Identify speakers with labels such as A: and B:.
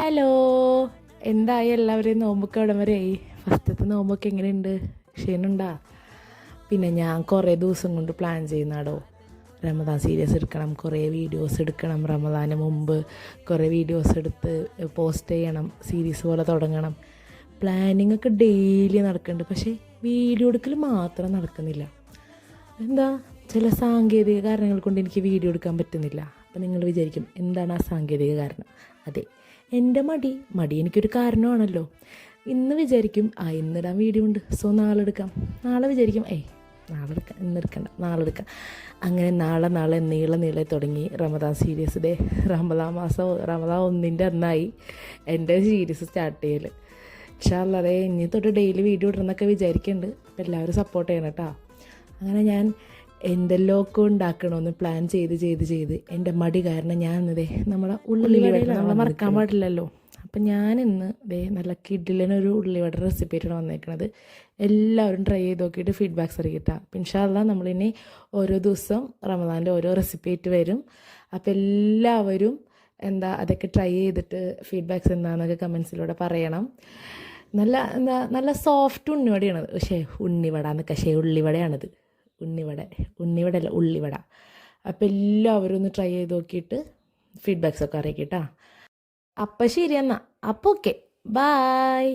A: Hello, എന്തായി എല്ലാവരെയും നോമ്പൊക്കെ എവിടെ വരെയായി? ഫസ്റ്റത്തെ നോമ്പൊക്കെ എങ്ങനെയുണ്ട്? ക്ഷീണുണ്ടാ? പിന്നെ ഞാൻ കുറേ ദിവസം കൊണ്ട് പ്ലാൻ ചെയ്യുന്നാടോ, റമദാൻ സീരീസ് എടുക്കണം, കുറേ വീഡിയോസ് എടുക്കണം, റമദാന് മുമ്പ് കുറേ വീഡിയോസ് എടുത്ത് പോസ്റ്റ് ചെയ്യണം, സീരീസ് പോലെ തുടങ്ങണം. പ്ലാനിങ് ഒക്കെ ഡെയിലി നടക്കുന്നുണ്ട്, പക്ഷേ വീഡിയോ എടുക്കൽ മാത്രം നടക്കുന്നില്ല. എന്താ, ചില സാങ്കേതിക കാരണങ്ങൾ കൊണ്ട് എനിക്ക് വീഡിയോ എടുക്കാൻ പറ്റുന്നില്ല. അപ്പം നിങ്ങൾ വിചാരിക്കും എന്താണ് ആ സാങ്കേതിക കാരണം? അതെ, എൻ്റെ മടി എനിക്കൊരു കാരണമാണല്ലോ. ഇന്ന് വിചാരിക്കും ഇന്നിടാൻ വീഡിയോ ഉണ്ട്, സോ നാളെ എടുക്കാം. നാളെ വിചാരിക്കും നാളെ എടുക്കാം, ഇന്നെടുക്കണ്ട, നാളെ എടുക്കാം. അങ്ങനെ നാളെ നീളെ തുടങ്ങി റമദാൻ സീരീസ്. റമദാൻ മാസം റമദാൻ 1 അന്നായി എൻ്റെ സീരീസ് സ്റ്റാർട്ട് ചെയ്യൽ. ഇൻഷാ അല്ലാഹ് ഇനി തൊട്ട് ഡെയിലി വീഡിയോ ഇടണമെന്നൊക്കെ വിചാരിക്കുന്നുണ്ട്. അപ്പോൾ എല്ലാവരും സപ്പോർട്ട് ചെയ്യണം കേട്ടോ. അങ്ങനെ ഞാൻ എന്തെല്ലാമൊക്കെ ഉണ്ടാക്കണമെന്ന് പ്ലാൻ ചെയ്ത് എൻ്റെ മടി കാരണം ഞാൻ നമ്മളെ ഉള്ളിവട നമ്മളെ മറക്കാൻ പാടില്ലല്ലോ. അപ്പം ഞാനിന്ന് നല്ല കിഡിലിനൊരു ഉള്ളിവട റെസിപ്പി ആയിട്ടാണ് വന്നേക്കണത്. എല്ലാവരും ട്രൈ ചെയ്ത് നോക്കിയിട്ട് ഫീഡ്ബാക്ക്സ് അറിയിട്ടാ. അപ്പം ഇൻഷാ അല്ലാഹ് നമ്മളിനി ഓരോ ദിവസം റമദാൻ്റെ ഓരോ റെസിപ്പി ആയിട്ട് വരും. അപ്പോൾ എല്ലാവരും അതൊക്കെ ട്രൈ ചെയ്തിട്ട് ഫീഡ്ബാക്ക്സ് എന്താണെന്നൊക്കെ കമൻസിലൂടെ പറയണം. നല്ല സോഫ്റ്റ് ഉണ്ണിവടയാണത്. ഉള്ളിവട ഉള്ളിവട. അപ്പോൾ എല്ലാവരും ഒന്ന് ട്രൈ ചെയ്ത് നോക്കിയിട്ട് ഫീഡ്ബാക്സ് ഒക്കെ അറിയിക്കട്ടാ. അപ്പം ശരി, എന്നാൽ അപ്പോൾ ഓക്കെ, ബായ്.